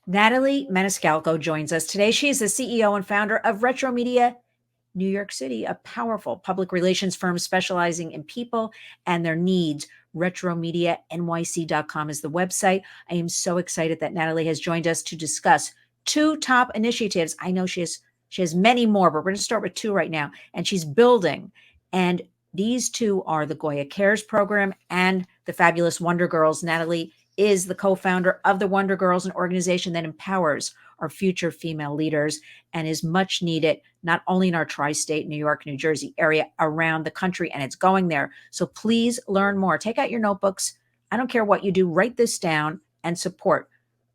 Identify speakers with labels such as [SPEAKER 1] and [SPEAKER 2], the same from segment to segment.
[SPEAKER 1] Natalie Maniscalco joins us today. She is the CEO and founder of Retro Media New York City, a powerful public relations firm specializing in people and their needs. RetroMediaNYC.com is the website. I am so excited that Natalie has joined us to discuss two top initiatives. I know she has many more, but we're going to start with two right now. And she's building. And these two are the Goya Cares program and the fabulous Wonder Girls. Natalie is the co-founder of the Wonder Girls, an organization that empowers our future female leaders and is much needed not only in our tri-state, New York, New Jersey area, around the country, and it's going there. So please learn more. Take out your notebooks. I don't care what you do. Write this down and support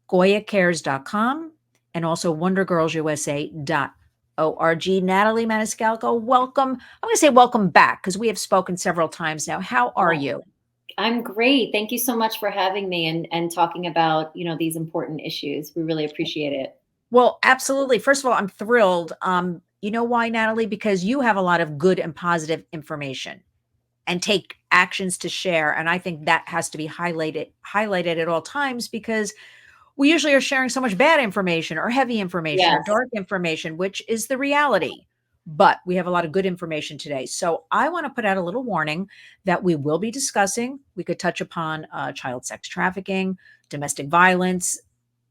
[SPEAKER 1] GoyaCares.com and also WonderGirlsUSA.org. Natalie Maniscalco, welcome. I'm going to say welcome back because we have spoken several times now. How are you?
[SPEAKER 2] I'm great. Thank you so much for having me and talking about, these important issues. We really appreciate it.
[SPEAKER 1] Well, absolutely. First of all, I'm thrilled. You know why, Natalie? Because you have a lot of good and positive information and take actions to share. And I think that has to be highlighted at all times because we usually are sharing so much bad information or heavy information or
[SPEAKER 2] Yes.
[SPEAKER 1] dark information, which is the reality. But we have a lot of good information today. So I want to put out a little warning that we will be discussing. We could touch upon child sex trafficking, domestic violence,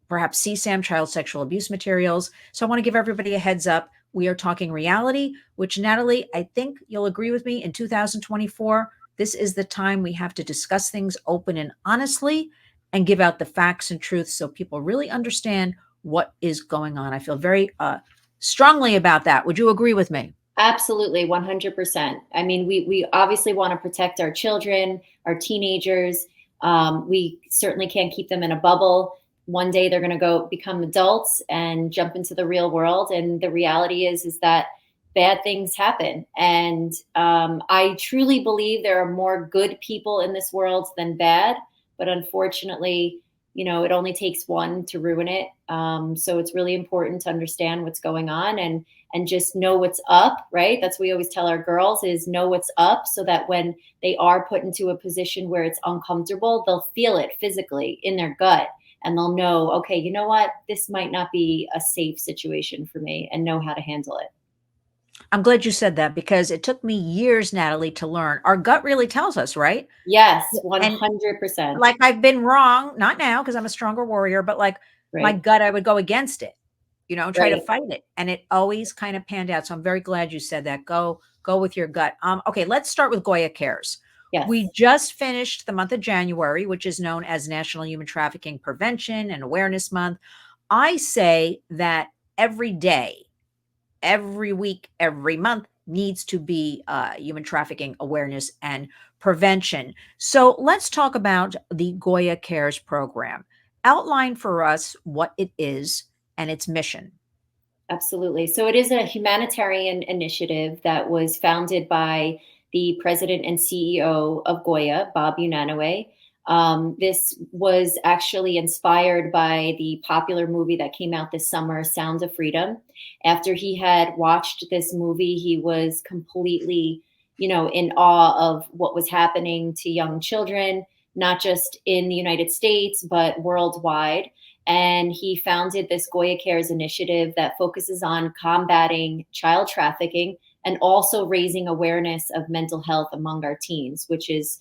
[SPEAKER 1] perhaps CSAM, child sexual abuse materials. So I want to give everybody a heads up. We are talking reality, which, Natalie, I think you'll agree with me in 2024, this is the time we have to discuss things open and honestly and give out the facts and truths so people really understand what is going on. I feel very strongly about that. Would you agree with me?
[SPEAKER 2] Absolutely, 100%. I mean, we obviously want to protect our children, our teenagers. We certainly can't keep them in a bubble. One day they're going to go become adults and jump into the real world. And the reality is that bad things happen. And I truly believe there are more good people in this world than bad. But unfortunately, it only takes one to ruin it. So it's really important to understand what's going on and just know what's up, right? That's what we always tell our girls is know what's up so that when they are put into a position where it's uncomfortable, they'll feel it physically in their gut and they'll know, okay, you know what? This might not be a safe situation for me and know how to handle it.
[SPEAKER 1] I'm glad you said that because it took me years, Natalie, to learn. Our gut really tells us, right?
[SPEAKER 2] Yes,
[SPEAKER 1] And
[SPEAKER 2] 100%.
[SPEAKER 1] like I've been wrong, not now because I'm a stronger warrior, but like my
[SPEAKER 2] Right,
[SPEAKER 1] gut, I would go against it, try to
[SPEAKER 2] right.
[SPEAKER 1] fight it. And it always kind of panned out. So I'm very glad you said that. Go with your gut. Okay, let's start with Goya Cares. We
[SPEAKER 2] Yes.
[SPEAKER 1] just finished the month of January, which is known as National Human Trafficking Prevention and Awareness Month. I say that every day, every week, every month needs to be human trafficking awareness and prevention. So let's talk about the Goya Cares program. Outline for us what it is and its mission.
[SPEAKER 2] Absolutely. So it is a humanitarian initiative that was founded by the president and CEO of Goya, Bob Unanue. This was actually inspired by the popular movie that came out this summer, Sound of Freedom. After he had watched this movie, he was completely, in awe of what was happening to young children, not just in the United States, but worldwide. And he founded this Goya Cares initiative that focuses on combating child trafficking and also raising awareness of mental health among our teens, which is,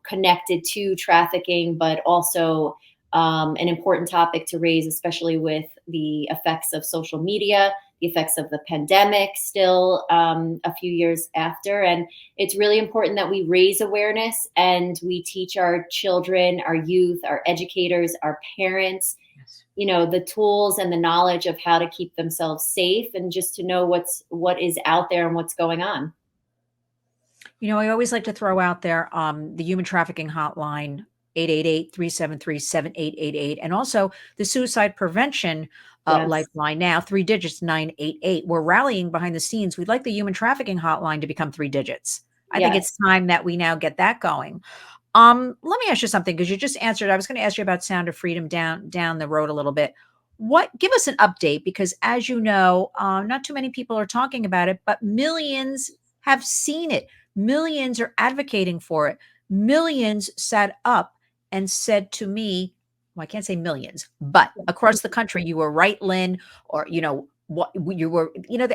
[SPEAKER 2] connected to trafficking, but also an important topic to raise, especially with the effects of social media, the effects of the pandemic still a few years after. And it's really important that we raise awareness and we teach our children, our youth, our educators, our parents,
[SPEAKER 1] Yes.
[SPEAKER 2] the tools and the knowledge of how to keep themselves safe and just to know what is out there and what's going on.
[SPEAKER 1] I always like to throw out there the human trafficking hotline, 888-373-7888, and also the suicide prevention
[SPEAKER 2] Yes.
[SPEAKER 1] lifeline now, 3 digits, 988. We're rallying behind the scenes. We'd like the human trafficking hotline to become 3 digits. I think it's
[SPEAKER 2] Yes.
[SPEAKER 1] time that we now get that going. Let me ask you something because you just answered. I was going to ask you about Sound of Freedom down the road a little bit. Give us an update because, as you know, not too many people are talking about it, but millions have seen it. Millions are advocating for it. Millions sat up and said to me, well, I can't say millions, but across the country, you were right, Lynn, or, what you were,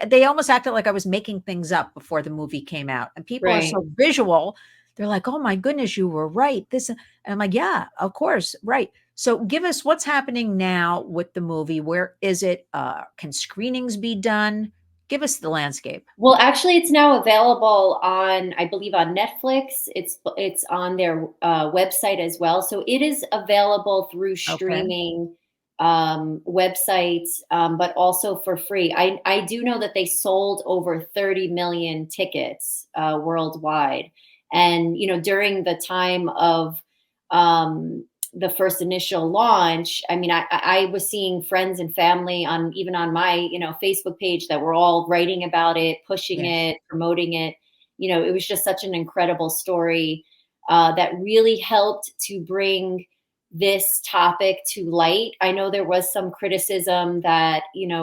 [SPEAKER 1] they almost acted like I was making things up before the movie came out. And people are
[SPEAKER 2] Right.
[SPEAKER 1] so visual. They're like, oh my goodness, you were right. And I'm like, yeah, of course. Right. So give us what's happening now with the movie. Where is it? Can screenings be done? Give us the landscape.
[SPEAKER 2] Well, actually, it's now available on, I believe, on Netflix. It's on their website as well. So it is available through
[SPEAKER 1] Okay.
[SPEAKER 2] streaming websites, but also for free. I do know that they sold over 30 million tickets worldwide, and during the time of um, the first initial launch, I mean, I was seeing friends and family on, even on my, Facebook page, that were all writing about it, pushing
[SPEAKER 1] Yes.
[SPEAKER 2] it, promoting it. It was just such an incredible story that really helped to bring this topic to light. I know there was some criticism that,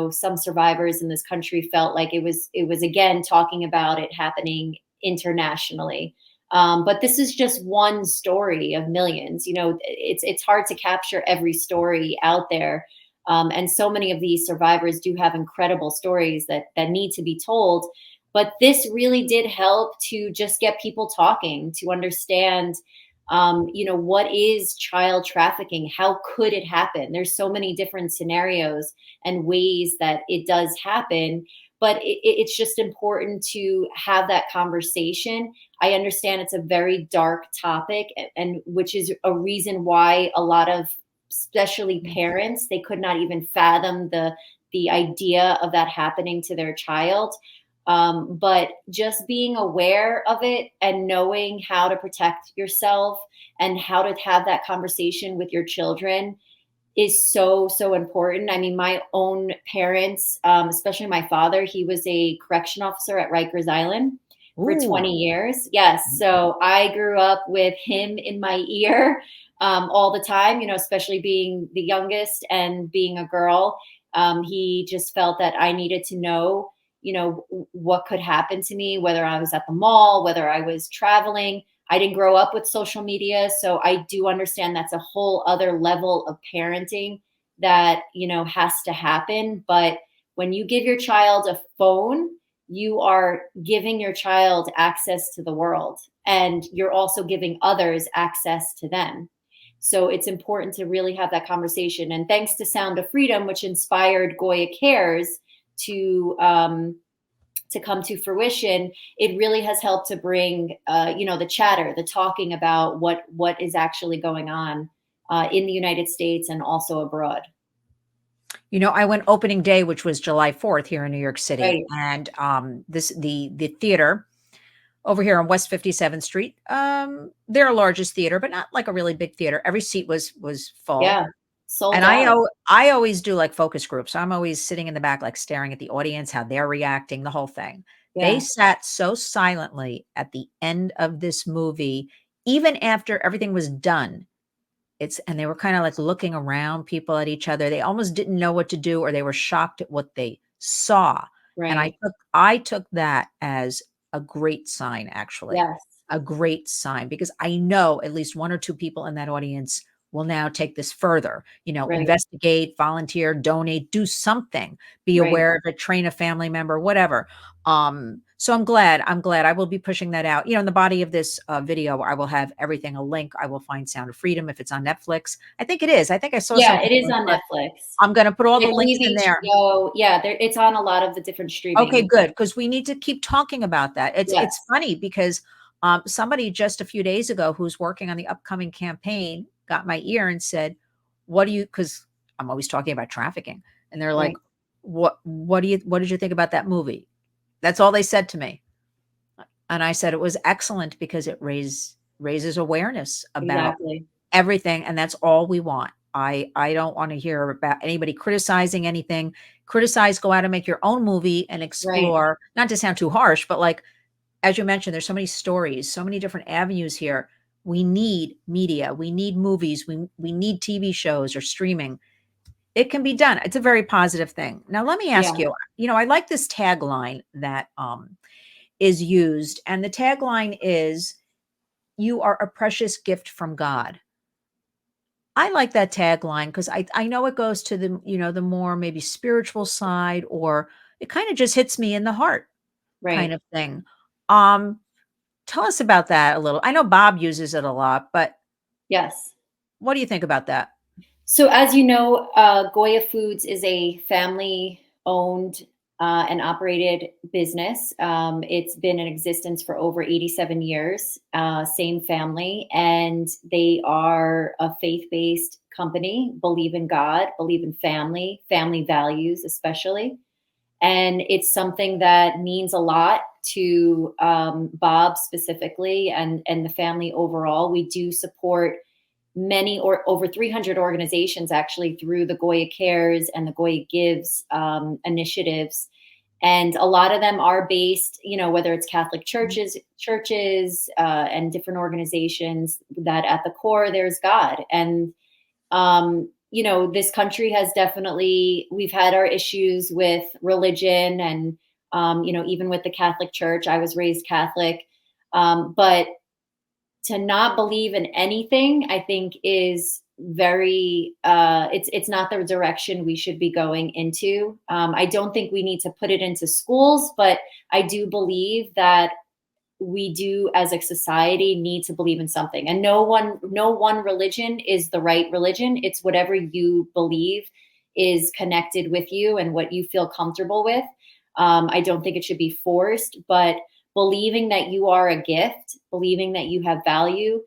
[SPEAKER 2] some survivors in this country felt like it was again talking about it happening internationally. But this is just one story of millions. It's hard to capture every story out there, and so many of these survivors do have incredible stories that need to be told. But this really did help to just get people talking, to understand, what is child trafficking? How could it happen? There's so many different scenarios and ways that it does happen, but it's just important to have that conversation. I understand it's a very dark topic, and which is a reason why a lot of, especially parents, they could not even fathom the idea of that happening to their child. But just being aware of it and knowing how to protect yourself and how to have that conversation with your children is so, so important. I mean, my own parents, especially my father, he was a correction officer at Rikers Island for
[SPEAKER 1] Ooh.
[SPEAKER 2] 20 years. Yes. So I grew up with him in my ear all the time, especially being the youngest and being a girl. He just felt that I needed to know, what could happen to me, whether I was at the mall, whether I was traveling. I didn't grow up with social media, so I do understand that's a whole other level of parenting that, has to happen. But when you give your child a phone, you are giving your child access to the world, and you're also giving others access to them. So it's important to really have that conversation. And thanks to Sound of Freedom, which inspired Goya Cares to come to fruition, it really has helped to bring, the chatter, the talking about what is actually going on in the United States and also abroad.
[SPEAKER 1] I went opening day, which was July 4th here in New York City,
[SPEAKER 2] Right.
[SPEAKER 1] and the theater over here on West 57th Street. Their largest theater, but not like a really big theater. Every seat was full.
[SPEAKER 2] Yeah. Sold
[SPEAKER 1] And
[SPEAKER 2] out.
[SPEAKER 1] I always do like focus groups. So I'm always sitting in the back, like staring at the audience, how they're reacting, the whole thing. They
[SPEAKER 2] Yeah.
[SPEAKER 1] sat so silently at the end of this movie, even after everything was done. And they were kind of like looking around people at each other. They almost didn't know what to do, or they were shocked at what they saw. And
[SPEAKER 2] Right.
[SPEAKER 1] I took that as a great sign, actually.
[SPEAKER 2] Yes.
[SPEAKER 1] A great sign, because I know at least one or two people in that audience will now take this further,
[SPEAKER 2] Right.
[SPEAKER 1] investigate, volunteer, donate, do something, be
[SPEAKER 2] Right.
[SPEAKER 1] aware of it, train a family member, whatever. So I'm glad I will be pushing that out. In the body of this video, I will have everything, a link. I will find Sound of Freedom if it's on Netflix. I think it is. I think I saw
[SPEAKER 2] Yeah,
[SPEAKER 1] something
[SPEAKER 2] it is
[SPEAKER 1] about
[SPEAKER 2] on
[SPEAKER 1] that.
[SPEAKER 2] Netflix.
[SPEAKER 1] I'm going to put all
[SPEAKER 2] I
[SPEAKER 1] the links
[SPEAKER 2] believe
[SPEAKER 1] in there.
[SPEAKER 2] HBO. Yeah, it's on a lot of the different
[SPEAKER 1] Okay,
[SPEAKER 2] streaming.
[SPEAKER 1] good, because we need to keep talking about that. It's
[SPEAKER 2] Yes.
[SPEAKER 1] funny because somebody just a few days ago who's working on the upcoming campaign got my ear and said, "What do you?" Because I'm always talking about trafficking, and they're like,
[SPEAKER 2] Right.
[SPEAKER 1] What did you think about that movie?" That's all they said to me, and I said it was excellent because it raises awareness about
[SPEAKER 2] Exactly.
[SPEAKER 1] everything, and that's all we want. I don't want to hear about anybody criticizing anything. Criticize, go out and make your own movie and
[SPEAKER 2] Right.
[SPEAKER 1] explore, not to sound too harsh, but like as you mentioned, there's so many stories, so many different avenues here. We need media, we need movies, we need TV shows or streaming. It can be done. It's a very positive thing. Now let me ask
[SPEAKER 2] Yeah.
[SPEAKER 1] you, I like this tagline that is used, and the tagline is, "You are a precious gift from God." I like that tagline because I know it goes to the, the more maybe spiritual side, or it kind of just hits me in the heart kind
[SPEAKER 2] Right.
[SPEAKER 1] of thing. Um, Tell us about that a little. I know Bob uses it a lot, but
[SPEAKER 2] Yes.
[SPEAKER 1] what do you think about that?
[SPEAKER 2] So, as you know, Goya Foods is a family owned and operated business. It's been in existence for over 87 years, same family, and they are a faith based company, believe in God, believe in family, family values, especially. And it's something that means a lot to Bob specifically and the family overall. We do support many or over 300 organizations actually through the Goya Cares and the Goya Gives initiatives. And a lot of them are based, whether it's Catholic
[SPEAKER 1] Mhm.
[SPEAKER 2] churches, and different organizations that at the core there's God. And this country has definitely, we've had our issues with religion and, even with the Catholic Church. I was raised Catholic. But to not believe in anything, I think is very it's not the direction we should be going into. I don't think we need to put it into schools, but I do believe that we do as a society need to believe in something, and no one religion is the right religion. It's whatever you believe is connected with you and what you feel comfortable with. I don't think it should be forced, but believing that you are a gift, believing that you have value,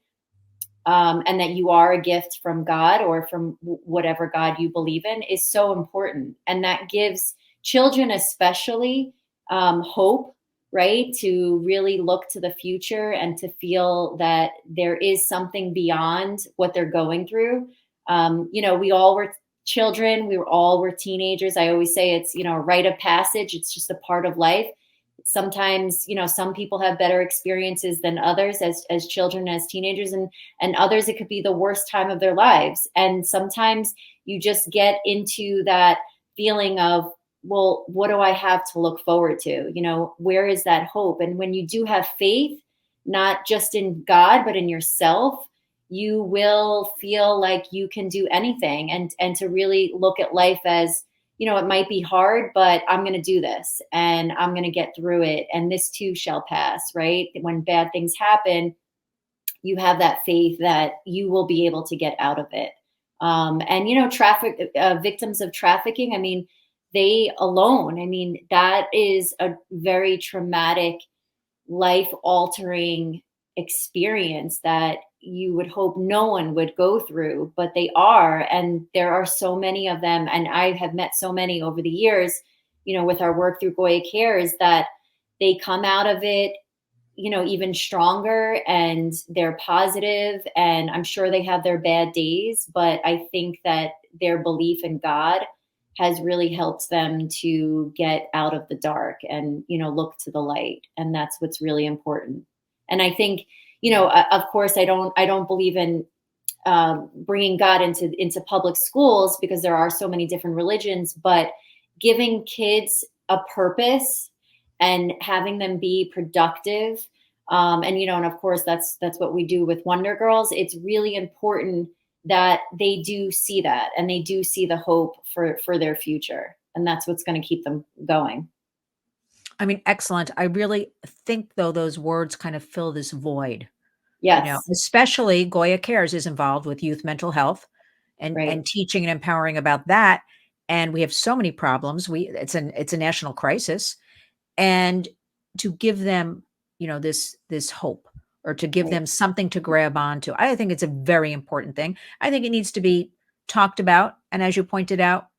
[SPEAKER 2] and that you are a gift from God or from whatever God you believe in is so important. And that gives children, especially, hope, right? To really look to the future and to feel that there is something beyond what they're going through. We all were children, we were teenagers. I always say it's, a rite of passage, it's just a part of life. Sometimes, some people have better experiences than others as children, as teenagers, and others it could be the worst time of their lives. And sometimes you just get into that feeling of, well, what do I have to look forward to? Where is that hope? And when you do have faith, not just in God but in yourself, you will feel like you can do anything, and to really look at life as, it might be hard, but I'm going to do this and I'm going to get through it. And this too shall pass, right? When bad things happen, you have that faith that you will be able to get out of it. And, victims of trafficking, I mean, they alone, I mean, that is a very traumatic, life altering experience that you would hope no one would go through, but they are. And there are so many of them. And I have met so many over the years, with our work through Goya Cares, that they come out of it, even stronger, and they're positive. And I'm sure they have their bad days, but I think that their belief in God has really helped them to get out of the dark and, look to the light. And that's what's really important. And I think, of course, I don't believe in bringing God into public schools, because there are so many different religions, but giving kids a purpose and having them be productive, and of course that's what we do with Wonder Girls. It's really important that they do see that, and they do see the hope for their future, and that's what's going to keep them going.
[SPEAKER 1] I mean, excellent. I really think though those words kind of fill this void,
[SPEAKER 2] Yes.
[SPEAKER 1] especially Goya Cares is involved with youth mental health and
[SPEAKER 2] Right.
[SPEAKER 1] teaching and empowering about that. And we have so many problems. It's a national crisis. And to give them, this hope, or to give
[SPEAKER 2] Right.
[SPEAKER 1] them something to grab onto, I think it's a very important thing. I think it needs to be talked about. And as you pointed out,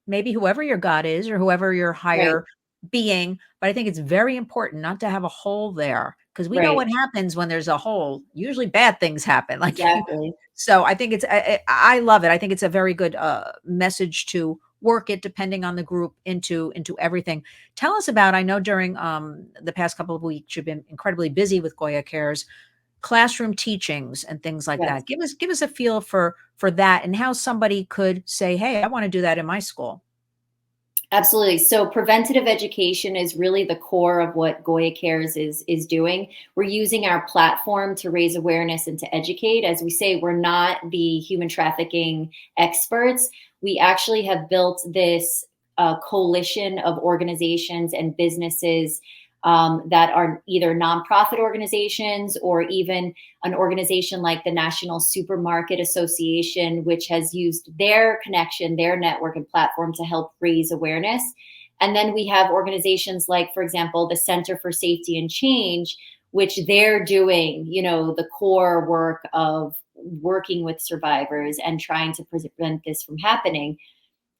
[SPEAKER 1] maybe whoever your God is or whoever your
[SPEAKER 2] Right.
[SPEAKER 1] higher being, but I think it's very important not to have a hole there, because we know
[SPEAKER 2] Right.
[SPEAKER 1] what happens when there's a hole. Usually bad things happen. Like,
[SPEAKER 2] Exactly.
[SPEAKER 1] so I think I love it. I think it's a very good message to work it, depending on the group, into everything. Tell us about, I know during the past couple of weeks you've been incredibly busy with Goya Cares, classroom teachings and things like
[SPEAKER 2] Yes.
[SPEAKER 1] that. Give us a feel for that, and how somebody could say, "Hey, I want to do that in my school."
[SPEAKER 2] Absolutely. So preventative education is really the core of what Goya Cares is doing. We're using our platform to raise awareness and to educate. As we say, we're not the human trafficking experts. We actually have built this coalition of organizations and businesses that are either nonprofit organizations or even an organization like the National Supermarket Association, which has used their connection, their network and platform to help raise awareness. And then we have organizations like, for example, the Center for Safety and Change, which they're doing, the core work of working with survivors and trying to prevent this from happening.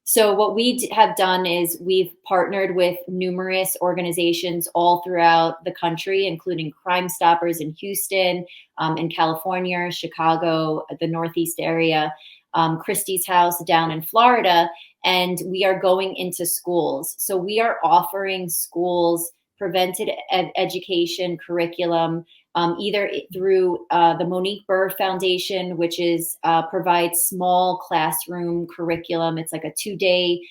[SPEAKER 2] So what we have done is we've partnered with numerous organizations all throughout the country, including Crime Stoppers in Houston, in California, Chicago, the Northeast area, Christie's House down in Florida, and we are going into schools. So we are offering schools preventive education curriculum, either through the Monique Burr Foundation, which is provides small classroom curriculum. It's like a 2-day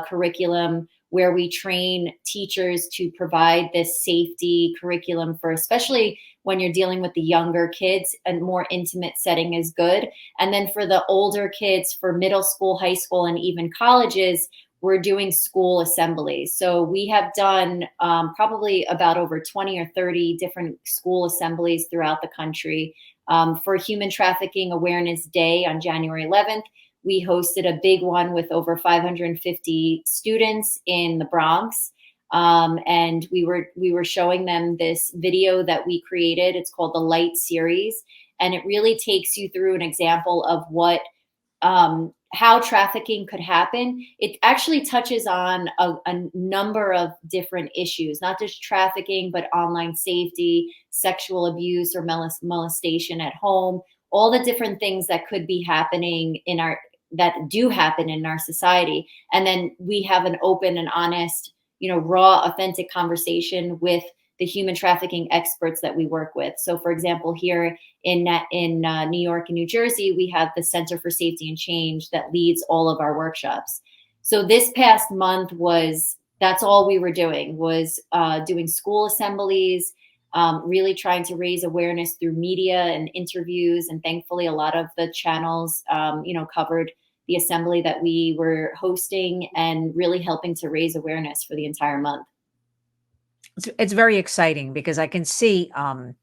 [SPEAKER 2] curriculum where we train teachers to provide this safety curriculum for, especially when you're dealing with the younger kids, a more intimate setting is good. And then for the older kids, for middle school, high school, and even colleges, we're doing school assemblies. So we have done probably about over 20 or 30 different school assemblies throughout the country. For Human Trafficking Awareness Day on January 11th, we hosted a big one with over 550 students in the Bronx. And we were showing them this video that we created. It's called the Light Series. And it really takes you through an example of how trafficking could happen. It actually touches on a number of different issues, not just trafficking, but online safety, sexual abuse or molestation at home, all the different things that could be happening that do happen in our society. And then we have an open and honest, raw, authentic conversation with the human trafficking experts that we work with. So, for example, here in New York and New Jersey, we have the Center for Safety and Change that leads all of our workshops. So this past month that's all we were doing was doing school assemblies, really trying to raise awareness through media and interviews. And thankfully, a lot of the channels, covered the assembly that we were hosting and really helping to raise awareness for the entire month.
[SPEAKER 1] It's very exciting because I can see, I'm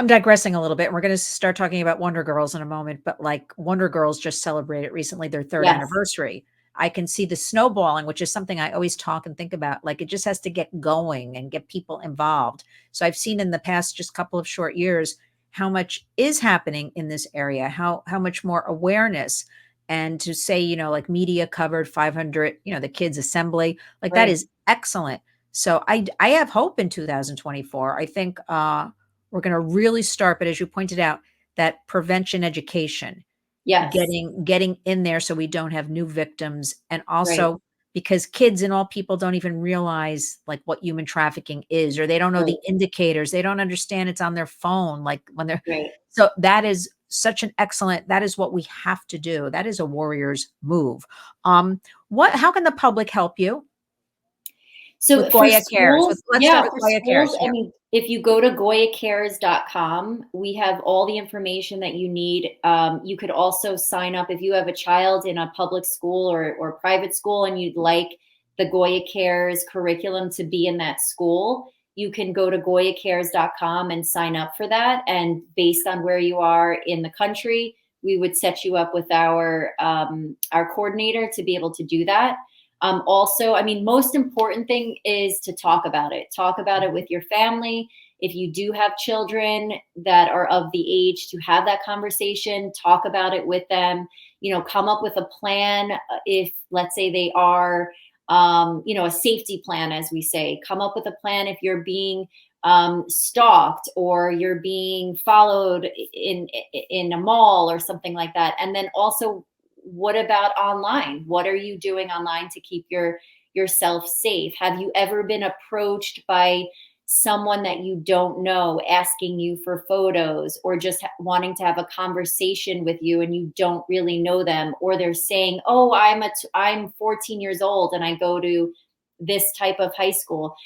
[SPEAKER 1] digressing a little bit. We're going to start talking about Wonder Girls in a moment, but like Wonder Girls just celebrated recently their third
[SPEAKER 2] Yes.
[SPEAKER 1] anniversary. I can see the snowballing, which is something I always talk and think about. Like it just has to get going and get people involved. So I've seen in the past just couple of short years how much is happening in this area, how much more awareness. And to say, like media covered 500, the kids assembly, like that
[SPEAKER 2] Right.
[SPEAKER 1] is excellent. So I have hope in 2024. I think we're going to really start, but as you pointed out, that prevention education,
[SPEAKER 2] Yes.
[SPEAKER 1] getting in there so we don't have new victims, and
[SPEAKER 2] Right.
[SPEAKER 1] also because kids and all people don't even realize like what human trafficking is, or they don't know
[SPEAKER 2] Right.
[SPEAKER 1] the indicators. They don't understand it's on their phone, like when they're
[SPEAKER 2] Right.
[SPEAKER 1] so that is such an excellent, that is what we have to do. That is a warrior's move. How can the public help you
[SPEAKER 2] So
[SPEAKER 1] with
[SPEAKER 2] for
[SPEAKER 1] Goya Cares?
[SPEAKER 2] schools,
[SPEAKER 1] Let's start
[SPEAKER 2] yeah,
[SPEAKER 1] with
[SPEAKER 2] for
[SPEAKER 1] Goya
[SPEAKER 2] schools,
[SPEAKER 1] Cares.
[SPEAKER 2] I
[SPEAKER 1] Yeah.
[SPEAKER 2] mean, if you go to goyacares.com, we have all the information that you need. You could also sign up if you have a child in a public school or private school and you'd like the Goya Cares curriculum to be in that school. You can go to goyacares.com and sign up for that. And based on where you are in the country, we would set you up with our coordinator to be able to do that. Also, I mean, most important thing is to talk about it. Talk about it with your family. If you do have children that are of the age to have that conversation, talk about it with them. Come up with a plan. If, let's say, they are, a safety plan, as we say, come up with a plan if you're being stalked or you're being followed in a mall or something like that. And then also, what about online? What are you doing online to keep yourself safe? Have you ever been approached by someone that you don't know asking you for photos, or just wanting to have a conversation with you and you don't really know them, or they're saying, "Oh, I'm 14 years old and I go to this type of high school."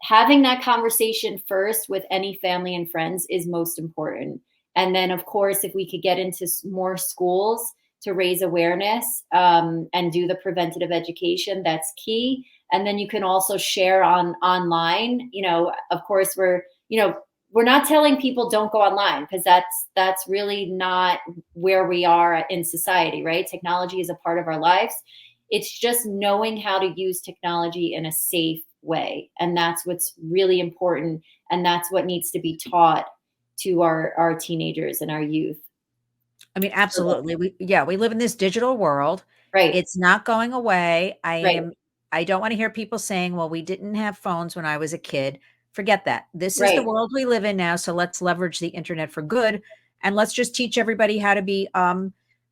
[SPEAKER 2] Having that conversation first with any family and friends is most important. And then, of course, if we could get into more schools to raise awareness, and do the preventative education, that's key. And then you can also share on online. Of course, we're not telling people don't go online, because that's really not where we are in society, right? Technology is a part of our lives. It's just knowing how to use technology in a safe way. And that's what's really important. And that's what needs to be taught to our teenagers and our youth.
[SPEAKER 1] I mean, absolutely. We live in this digital world.
[SPEAKER 2] Right,
[SPEAKER 1] It's not going away.
[SPEAKER 2] right,
[SPEAKER 1] I don't want to hear people saying, well, we didn't have phones when I was a kid. Forget that. This is the
[SPEAKER 2] right.
[SPEAKER 1] world we live in now. So let's leverage the internet for good. And let's just teach everybody how to be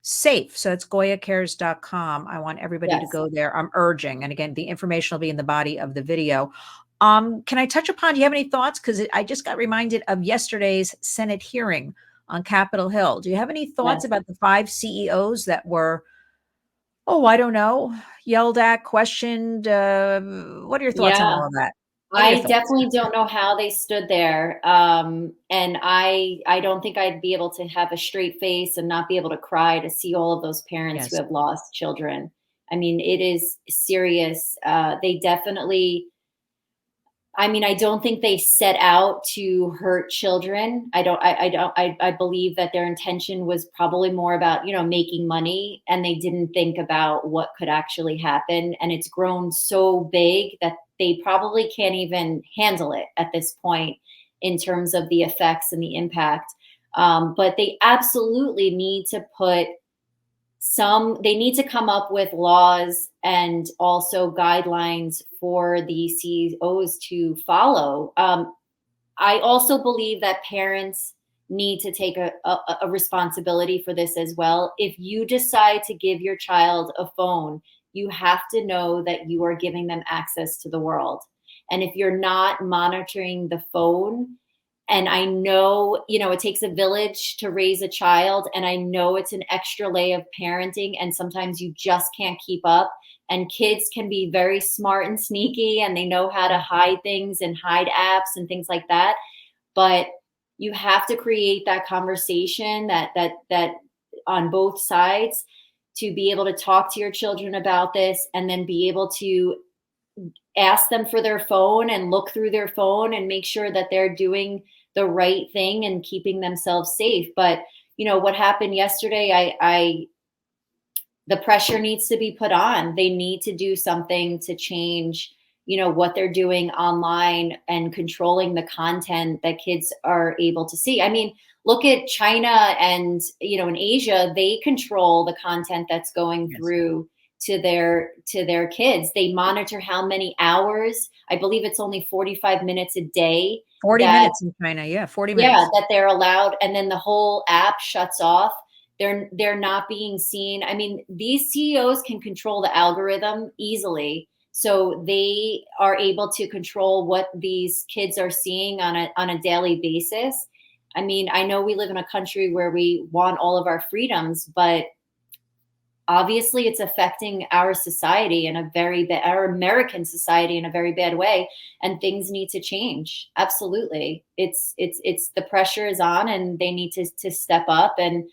[SPEAKER 1] safe. So it's GoyaCares.com. I want everybody to
[SPEAKER 2] Yes.
[SPEAKER 1] go there. I'm urging. And again, the information will be in the body of the video. Can I touch upon, do you have any thoughts? Because I just got reminded of yesterday's Senate hearing on Capitol Hill. Do you have any thoughts
[SPEAKER 2] Yes.
[SPEAKER 1] about the 5 CEOs that were, oh, I don't know, yelled at, questioned? What are your thoughts on
[SPEAKER 2] Yeah.
[SPEAKER 1] all of that? What are your
[SPEAKER 2] I
[SPEAKER 1] thoughts?
[SPEAKER 2] definitely don't know how they stood there. And I don't think I'd be able to have a straight face and not be able to cry to see all of those parents who
[SPEAKER 1] Yes.
[SPEAKER 2] have lost children. I mean, it is serious. They definitely, I mean, I don't think they set out to hurt children. I believe that their intention was probably more about, making money, and they didn't think about what could actually happen. And it's grown so big that they probably can't even handle it at this point in terms of the effects and the impact. But they absolutely need to they need to come up with laws and also guidelines for the CEOs to follow. I also believe that parents need to take a responsibility for this as well. If you decide to give your child a phone, you have to know that you are giving them access to the world. And if you're not monitoring the phone, and I know, it takes a village to raise a child, and I know it's an extra layer of parenting, and sometimes you just can't keep up. And kids can be very smart and sneaky, and they know how to hide things and hide apps and things like that. But you have to create that conversation that on both sides, to be able to talk to your children about this, and then be able to ask them for their phone and look through their phone and make sure that they're doing the right thing and keeping themselves safe. But what happened yesterday, I the pressure needs to be put on. They need to do something to change, what they're doing online and controlling the content that kids are able to see. I mean, look at China and, in Asia, they control the content that's going
[SPEAKER 1] Yes.
[SPEAKER 2] through to their kids. They monitor how many hours. I believe it's only 45 minutes a day
[SPEAKER 1] 40
[SPEAKER 2] that,
[SPEAKER 1] minutes in China. Yeah, 40
[SPEAKER 2] yeah,
[SPEAKER 1] minutes.
[SPEAKER 2] that they're allowed, and then the whole app shuts off. They're not being seen. I mean, these CEOs can control the algorithm easily, so they are able to control what these kids are seeing on a daily basis. I mean, I know we live in a country where we want all of our freedoms, but obviously it's affecting our society in a very bad, our American society in a very bad way, and things need to change. Absolutely. It's the pressure is on, and they need to step up. And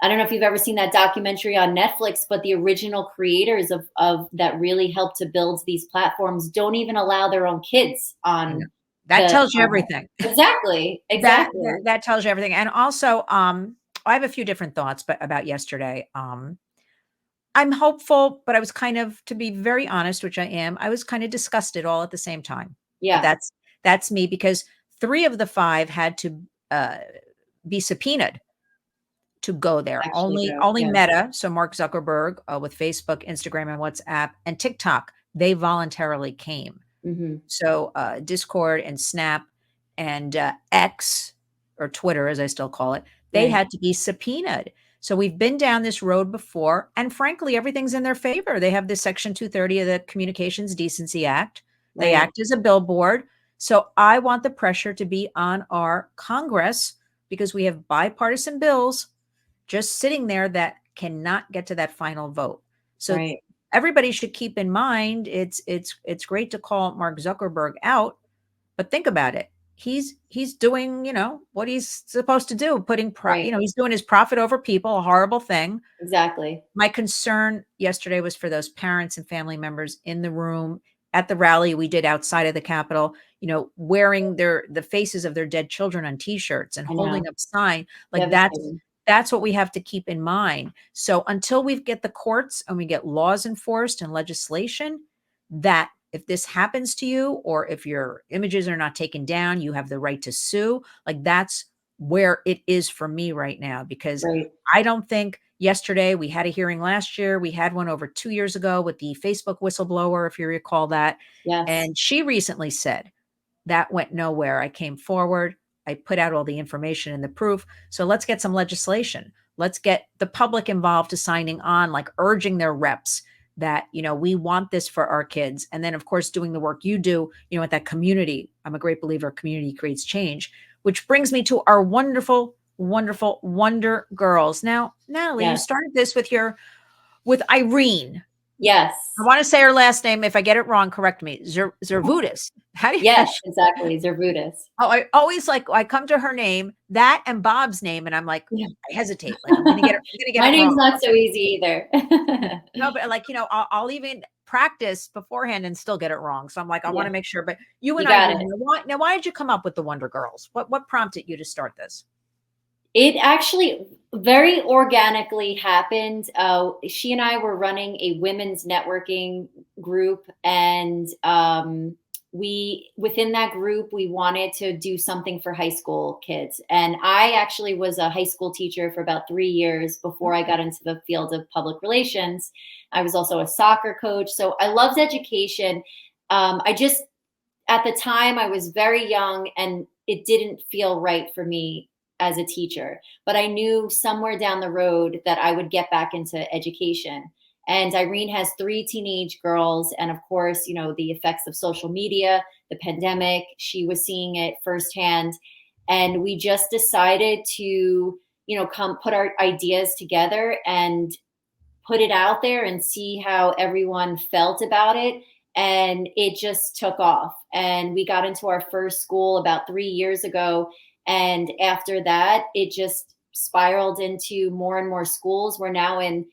[SPEAKER 2] I don't know if you've ever seen that documentary on Netflix, but the original creators of that really helped to build these platforms don't even allow their own kids
[SPEAKER 1] I know.
[SPEAKER 2] on
[SPEAKER 1] That
[SPEAKER 2] the
[SPEAKER 1] tells you everything.
[SPEAKER 2] exactly,
[SPEAKER 1] That
[SPEAKER 2] exactly.
[SPEAKER 1] that that tells you everything. And also, I have a few different thoughts but about yesterday. I'm hopeful, but I was kind of, to be very honest, which I am, I was kind of disgusted all at the same time. But
[SPEAKER 2] Yeah,
[SPEAKER 1] that's me, because 3 of the 5 had to uh, be subpoenaed to go there.
[SPEAKER 2] actually
[SPEAKER 1] Only
[SPEAKER 2] yeah.
[SPEAKER 1] Meta, so Mark Zuckerberg, with Facebook, Instagram, and WhatsApp, and TikTok, they voluntarily came.
[SPEAKER 2] Hmm.
[SPEAKER 1] So Discord and Snap and X, or Twitter, as I still call it, they
[SPEAKER 2] Right,
[SPEAKER 1] had to be subpoenaed. So we've been down this road before, and frankly, everything's in their favor. They have this Section 230 of the Communications Decency Act. They
[SPEAKER 2] right.
[SPEAKER 1] act as a billboard. So I want the pressure to be on our Congress because we have bipartisan bills just sitting there that cannot get to that final vote. So
[SPEAKER 2] Right.
[SPEAKER 1] everybody should keep in mind it's great to call Mark Zuckerberg out, but think about it. He's doing, what he's supposed to do,
[SPEAKER 2] Right.
[SPEAKER 1] he's doing his profit over people, a horrible thing.
[SPEAKER 2] Exactly.
[SPEAKER 1] My concern yesterday was for those parents and family members in the room at the rally we did outside of the Capitol, wearing the faces of their dead children on T-shirts and
[SPEAKER 2] I
[SPEAKER 1] holding
[SPEAKER 2] know.
[SPEAKER 1] up sign. Like
[SPEAKER 2] Devastating.
[SPEAKER 1] that's what we have to keep in mind. So until we get the courts and we get laws enforced and legislation, that if this happens to you or if your images are not taken down, you have the right to sue. Like that's where it is for me right now, because
[SPEAKER 2] Right.
[SPEAKER 1] I don't think yesterday we had a hearing last year. We had one over 2 years ago with the Facebook whistleblower, if you recall that.
[SPEAKER 2] Yes.
[SPEAKER 1] And she recently said that went nowhere. I came forward. I put out all the information and the proof. So let's get some legislation. Let's get the public involved to signing on, like urging their reps that, we want this for our kids. And then, of course, doing the work you do, at that community. I'm a great believer community creates change, which brings me to our wonderful, wonderful Wonder Girls. Now, Natalie, you
[SPEAKER 2] Yes.
[SPEAKER 1] started this with Irene.
[SPEAKER 2] Yes.
[SPEAKER 1] I want to say her last name. If I get it wrong, correct me. Zervudis. How do you?
[SPEAKER 2] Yes, exactly. Zervudis.
[SPEAKER 1] Oh, I always I come to her name, that and Bob's name, and I'm like,
[SPEAKER 2] Yeah.
[SPEAKER 1] I hesitate. Like I'm gonna get
[SPEAKER 2] My
[SPEAKER 1] it
[SPEAKER 2] name's
[SPEAKER 1] wrong.
[SPEAKER 2] not so easy either.
[SPEAKER 1] No, but I'll even practice beforehand and still get it wrong. So I'm like, I want
[SPEAKER 2] Yeah,
[SPEAKER 1] to make sure. But you
[SPEAKER 2] you
[SPEAKER 1] and
[SPEAKER 2] got
[SPEAKER 1] Irene,
[SPEAKER 2] it.
[SPEAKER 1] why did you come up with the Wonder Girls? What prompted you to start this?
[SPEAKER 2] It actually very organically happened. She and I were running a women's networking group, and we within that group we wanted to do something for high school kids. And I actually was a high school teacher for about 3 years before I got into the field of public relations. I was also a soccer coach, so I loved education. I just at the time I was very young and it didn't feel right for me as a teacher, but I knew somewhere down the road that I would get back into education. And Irene has three teenage girls, and of course, the effects of social media, the pandemic, she was seeing it firsthand. And we just decided to, come put our ideas together and put it out there and see how everyone felt about it. And it just took off. And we got into our first school about 3 years ago. And after that, it just spiraled into more and more schools. We're now in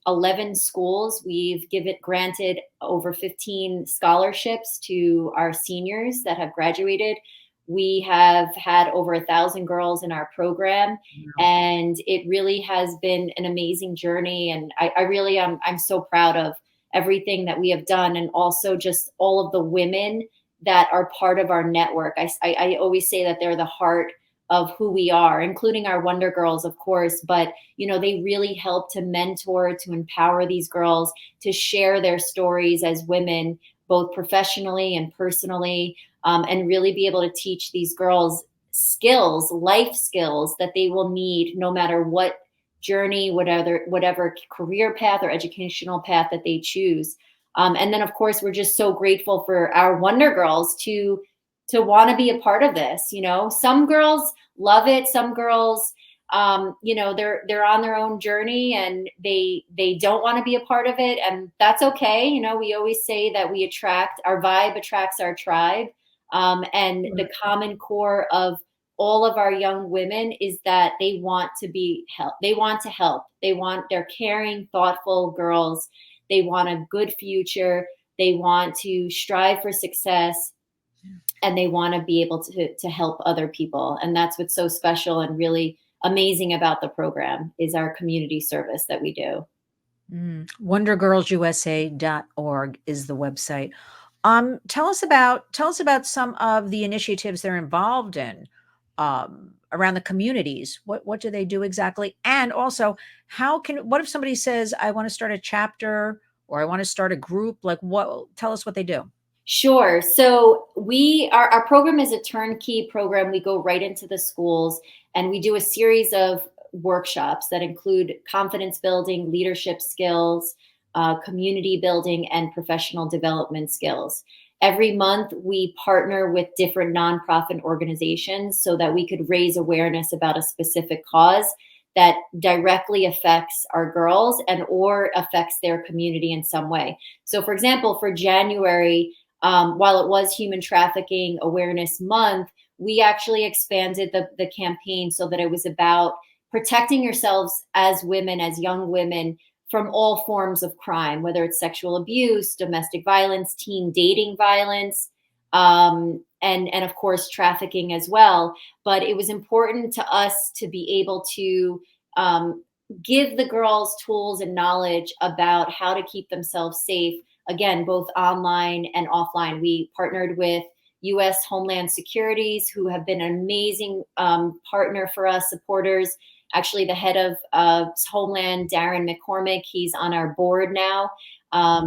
[SPEAKER 2] 11 schools. We've granted over 15 scholarships to our seniors that have graduated. We have had over 1,000 girls in our program, and it really has been an amazing journey. And I really am, I'm so proud of everything that we have done, and also just all of the women that are part of our network. I always say that they're the heart of who we are, including our Wonder Girls, of course. But, they really help to mentor, to empower these girls, to share their stories as women, both professionally and personally, and really be able to teach these girls skills, life skills that they will need no matter what journey, whatever career path or educational path that they choose. And then, of course, we're just so grateful for our Wonder Girls to want to be a part of this. Some girls love it. Some girls, they're on their own journey and they don't want to be a part of it, and that's okay. We always say that our vibe attracts our tribe, and the common core of all of our young women is that they want to be help. They want to help. They're caring, thoughtful girls. They want a good future. They want to strive for success, and they want to be able to help other people. And that's what's so special and really amazing about the program is our community service that we do.
[SPEAKER 1] WonderGirlsUSA.org is the website. Tell us about some of the initiatives they're involved in around the communities. What do they do exactly? And also, what if somebody says, I want to start a chapter or I want to start a group? Like tell us what they do.
[SPEAKER 2] Sure. So our program is a turnkey program. We go right into the schools and we do a series of workshops that include confidence building, leadership skills, community building, and professional development skills. every month we partner with different nonprofit organizations so that we could raise awareness about a specific cause that directly affects our girls and or affects their community in some way. So for example, for January, while it was Human Trafficking Awareness Month, we actually expanded the campaign so that it was about protecting yourselves as women, as young women, from all forms of crime, whether it's sexual abuse, domestic violence, teen dating violence, and of course trafficking as well. But it was important to us to be able to give the girls tools and knowledge about how to keep themselves safe, again, both online and offline. We partnered with U.S. Homeland Securities, who have been an amazing partner for us, supporters. Actually, the head of Homeland, Darren McCormick, he's on our board now,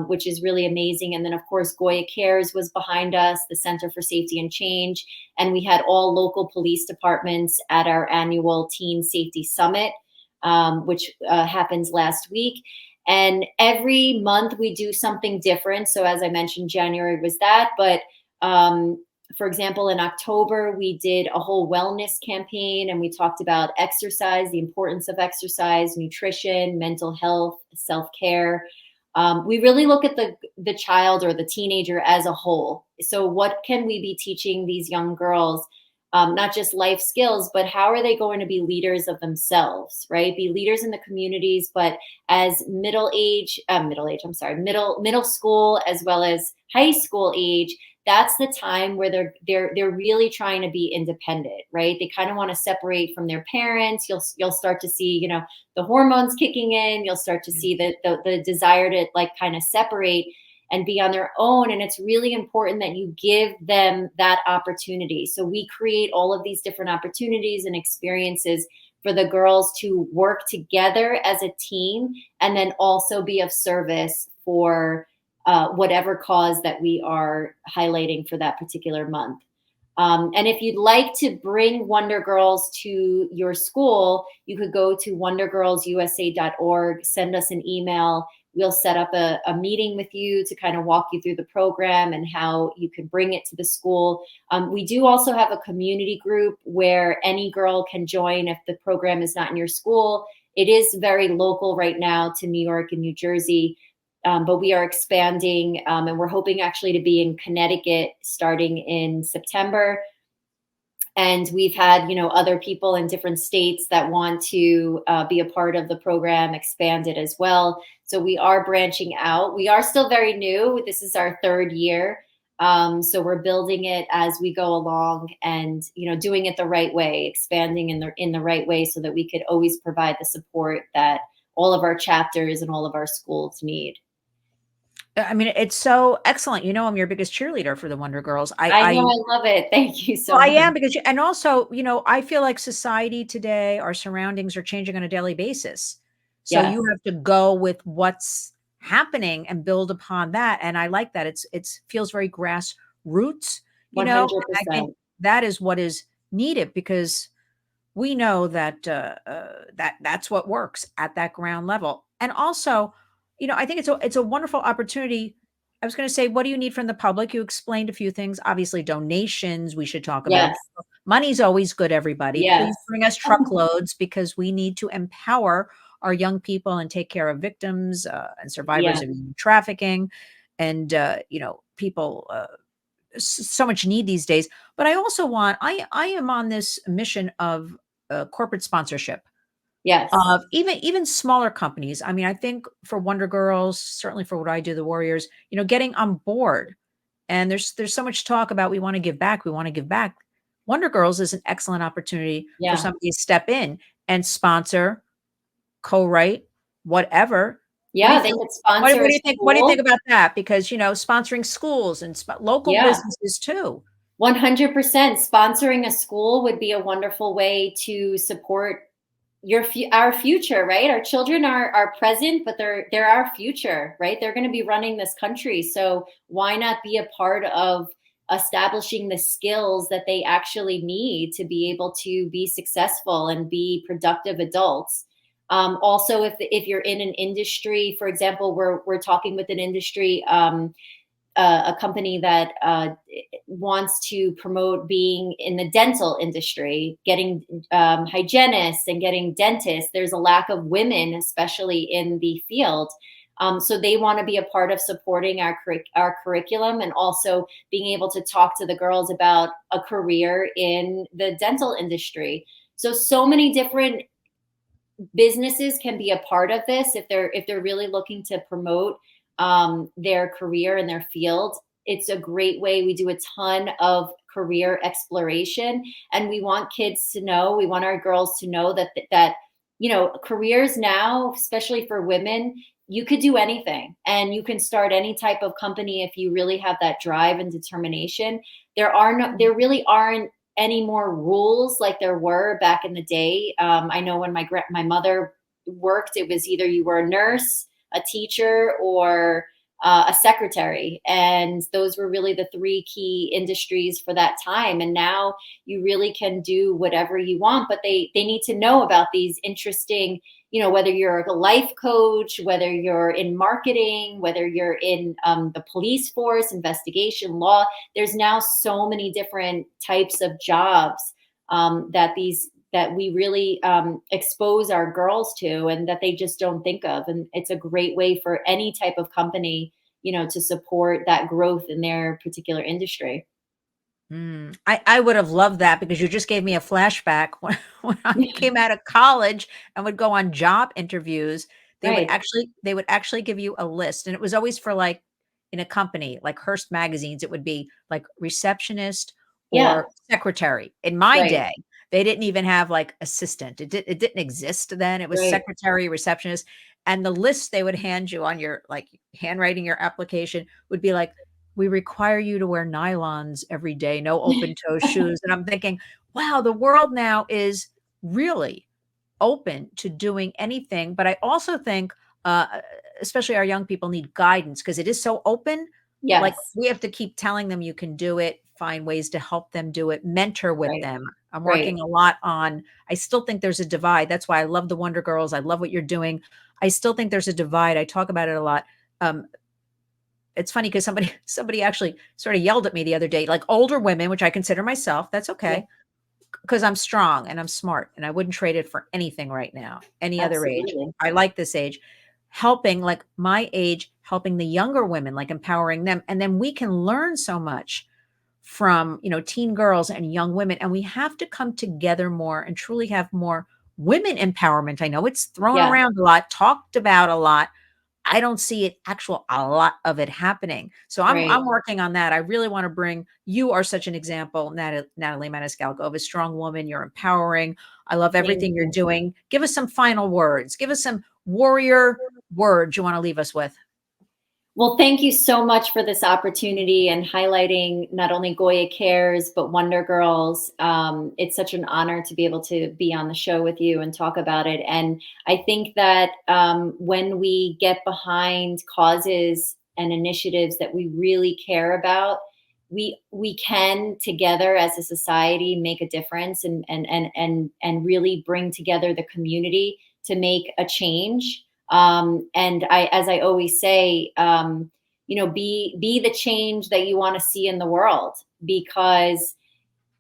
[SPEAKER 2] which is really amazing. And then, of course, Goya Cares was behind us, the Center for Safety and Change. And we had all local police departments at our annual Teen Safety Summit, which happens last week. And every month we do something different. So as I mentioned, January was that. But for example, in October, we did a whole wellness campaign and we talked about exercise, the importance of exercise, nutrition, mental health, self-care. We really look at the child or the teenager as a whole. So what can we be teaching these young girls? Not just life skills, but how are they going to be leaders of themselves, right? Be leaders in the communities, but as middle school as well as high school age, that's the time where they're really trying to be independent, right? They kind of want to separate from their parents. You'll start to see, the hormones kicking in. You'll start to see the desire to like kind of separate and be on their own. And it's really important that you give them that opportunity. So we create all of these different opportunities and experiences for the girls to work together as a team and then also be of service for whatever cause that we are highlighting for that particular month. And if you'd like to bring Wonder Girls to your school, you could go to wondergirlsusa.org, send us an email. We'll set up a meeting with you to kind of walk you through the program and how you can bring it to the school. We do also have a community group where any girl can join if the program is not in your school. It is very local right now to New York and New Jersey, but we are expanding and we're hoping actually to be in Connecticut starting in September. And we've had, other people in different states that want to be a part of the program, expand it as well. So we are branching out. We are still very new. This is our third year. So we're building it as we go along and, doing it the right way, expanding in the right way so that we could always provide the support that all of our chapters and all of our schools need.
[SPEAKER 1] I mean, it's so excellent. I'm your biggest cheerleader for the Wonder Girls.
[SPEAKER 2] I know, I love it. Thank you so
[SPEAKER 1] Well, I
[SPEAKER 2] much.
[SPEAKER 1] am because, and also, I feel like society today, our surroundings are changing on a daily basis. So
[SPEAKER 2] Yes,
[SPEAKER 1] you have to go with what's happening and build upon that. And I like that. It's feels very grassroots, and I think
[SPEAKER 2] 100%.
[SPEAKER 1] that is what is needed because we know that that's what works at that ground level. And also, I think it's a wonderful opportunity. I was going to say, what do you need from the public? You explained a few things. Obviously, donations we should talk about.
[SPEAKER 2] Yes,
[SPEAKER 1] Money's always good, everybody.
[SPEAKER 2] yes,
[SPEAKER 1] Please bring us truckloads because we need to empower our young people and take care of victims and survivors
[SPEAKER 2] yes,
[SPEAKER 1] of human trafficking and people so much need these days. But I also want I am on this mission of corporate sponsorship
[SPEAKER 2] yes,
[SPEAKER 1] of even smaller companies. I mean, I think for Wonder Girls, certainly for what I do, the Warriors, getting on board. And there's so much talk about we want to give back, we want to give back. Wonder Girls is an excellent opportunity for
[SPEAKER 2] yeah.
[SPEAKER 1] somebody to step in and sponsor, co-write, whatever. What do you
[SPEAKER 2] Yeah, they
[SPEAKER 1] think?
[SPEAKER 2] could sponsor
[SPEAKER 1] What
[SPEAKER 2] a
[SPEAKER 1] do you think? What do you think
[SPEAKER 2] school.
[SPEAKER 1] about that? Because sponsoring schools and local
[SPEAKER 2] Yeah,
[SPEAKER 1] businesses too.
[SPEAKER 2] 100%. Sponsoring a school would be a wonderful way to support our future, right? Our children are our present, but they're our future, right? They're going to be running this country. So why not be a part of establishing the skills that they actually need to be able to be successful and be productive adults? Also, if you're in an industry, for example, we're talking with an industry. a company that wants to promote being in the dental industry, getting hygienists and getting dentists. There's a lack of women, especially in the field. So they want to be a part of supporting our curriculum, and also being able to talk to the girls about a career in the dental industry. So many different businesses can be a part of this if they're really looking to promote their career in their field. It's a great way. We do a ton of career exploration, and we want kids to know, we want our girls to know that careers now, especially for women, you could do anything, and you can start any type of company if you really have that drive and determination. There really aren't any more rules like there were back in the day. I know when my mother worked, it was either you were a nurse, a teacher, or a secretary, and those were really the three key industries for that time. And now you really can do whatever you want, but they need to know about these interesting, whether you're a life coach, whether you're in marketing, whether you're in the police force, investigation, law. There's now so many different types of jobs that we really expose our girls to, and that they just don't think of. And it's a great way for any type of company, to support that growth in their particular industry.
[SPEAKER 1] I would have loved that, because you just gave me a flashback when I came out of college and would go on job interviews.
[SPEAKER 2] Right.
[SPEAKER 1] They would actually give you a list, and it was always for, like, in a company like Hearst magazines, it would be like receptionist
[SPEAKER 2] Yeah.
[SPEAKER 1] or secretary. In my
[SPEAKER 2] Right.
[SPEAKER 1] day, they didn't even have like assistant. It didn't exist then. It was
[SPEAKER 2] Right.
[SPEAKER 1] secretary, receptionist, and the list they would hand you on your, like, handwriting your application would be like, we require you to wear nylons every day, no open toe shoes. And I'm thinking, wow, the world now is really open to doing anything. But I also think, especially our young people need guidance, because it is so open. Like,
[SPEAKER 2] Yes.
[SPEAKER 1] we have to keep telling them you can do it, find ways to help them do it, mentor with
[SPEAKER 2] Right.
[SPEAKER 1] them. I'm
[SPEAKER 2] Right.
[SPEAKER 1] working a lot on, I still think there's a divide. That's why I love the Wonder Girls. I love what you're doing. I still think there's a divide. I talk about it a lot. Um, it's funny because somebody actually sort of yelled at me the other day, like older women, which I consider myself. That's
[SPEAKER 2] Yeah.
[SPEAKER 1] okay, because I'm strong and I'm smart, and I wouldn't trade it for anything right now, any other age.
[SPEAKER 2] Absolutely.
[SPEAKER 1] I like this age. Helping, like my age, helping the younger women, like empowering them. And then we can learn so much from, teen girls and young women. And we have to come together more and truly have more women empowerment. I know it's thrown
[SPEAKER 2] Yeah.
[SPEAKER 1] around a lot, talked about a lot. I don't see a lot of it happening. So
[SPEAKER 2] Right.
[SPEAKER 1] I'm working on that. I really want to bring, you are such an example, Natalie Maniscalco, of a strong woman. You're empowering. I love
[SPEAKER 2] Thank
[SPEAKER 1] everything you're
[SPEAKER 2] you.
[SPEAKER 1] doing. Give us some final words. Give us some warrior words you want to leave us with.
[SPEAKER 2] Well, thank you so much for this opportunity and highlighting not only Goya Cares, but Wonder Girls. It's such an honor to be able to be on the show with you and talk about it. And I think that when we get behind causes and initiatives that we really care about, we can together as a society make a difference, and really bring together the community to make a change. And as I always say, be the change that you want to see in the world, because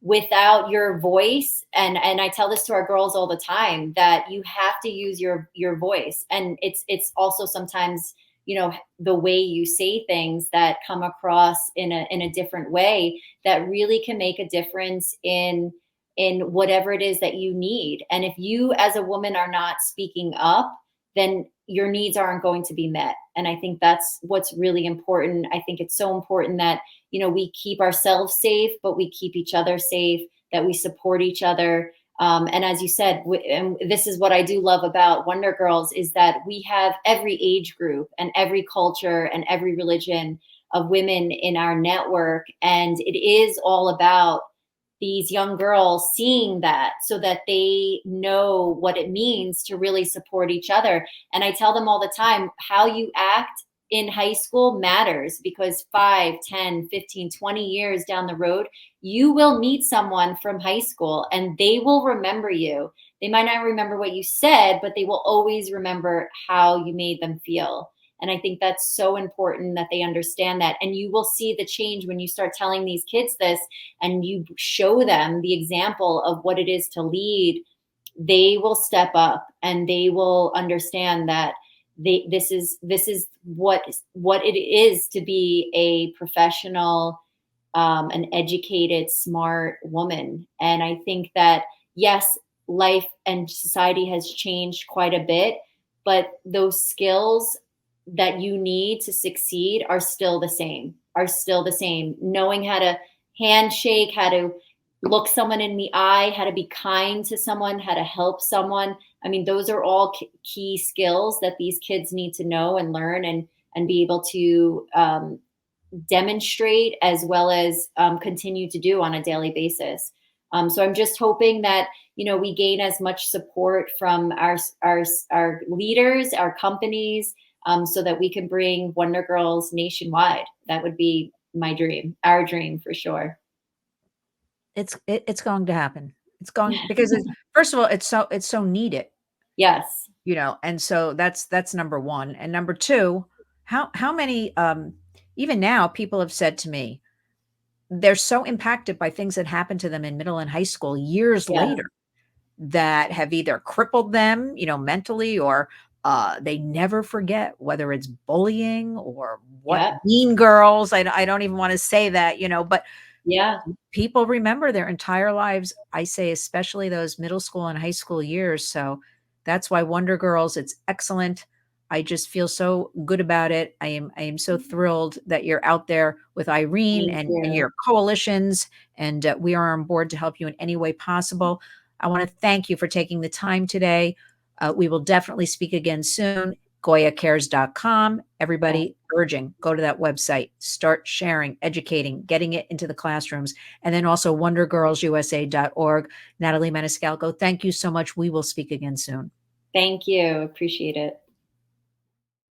[SPEAKER 2] without your voice, and I tell this to our girls all the time, that you have to use your voice. And it's also sometimes, the way you say things that come across in a different way, that really can make a difference in whatever it is that you need. And if you as a woman are not speaking up, then your needs aren't going to be met. And I think that's what's really important. I think it's so important that, we keep ourselves safe, but we keep each other safe, that we support each other. And as you said, and this is what I do love about Wonder Girls, is that we have every age group and every culture and every religion of women in our network. And it is all about these young girls seeing that, so that they know what it means to really support each other. And I tell them all the time, how you act in high school matters, because 5, 10, 15, 20 years down the road, you will meet someone from high school and they will remember you. They might not remember what you said, but they will always remember how you made them feel. And I think that's so important that they understand that. And you will see the change when you start telling these kids this and you show them the example of what it is to lead. They will step up and they will understand that this is what it is to be a professional, an educated, smart woman. And I think that, yes, life and society has changed quite a bit, but those skills that you need to succeed are still the same, Knowing how to handshake, how to look someone in the eye, how to be kind to someone, how to help someone. I mean, those are all key skills that these kids need to know and learn and be able to demonstrate as well as continue to do on a daily basis. So I'm just hoping that, we gain as much support from our leaders, our companies, so that we can bring Wonder Girls nationwide. That would be my dream, our dream for sure.
[SPEAKER 1] It's going to happen. It's going because first of all, it's so needed,
[SPEAKER 2] Yes.
[SPEAKER 1] and so that's number one. And number two, how many even now people have said to me they're so impacted by things that happened to them in middle and high school years
[SPEAKER 2] Yeah.
[SPEAKER 1] later that have either crippled them, mentally, or they never forget, whether it's bullying or what,
[SPEAKER 2] Yeah.
[SPEAKER 1] mean girls. I don't even want to say that, but
[SPEAKER 2] Yeah.
[SPEAKER 1] people remember their entire lives. I say, especially those middle school and high school years. So that's why Wonder Girls, it's excellent. I just feel so good about it. I am so thrilled that you're out there with Irene
[SPEAKER 2] Thank
[SPEAKER 1] and
[SPEAKER 2] you.
[SPEAKER 1] your coalitions, and we are on board to help you in any way possible. I want to thank you for taking the time today. We will definitely speak again soon. GoyaCares.com.
[SPEAKER 2] Yeah.
[SPEAKER 1] Everybody urging, go to that website, start sharing, educating, getting it into the classrooms, and then also wondergirlsusa.org. Natalie Maniscalco, thank you so much. We will speak again soon.
[SPEAKER 2] Thank you. Appreciate it.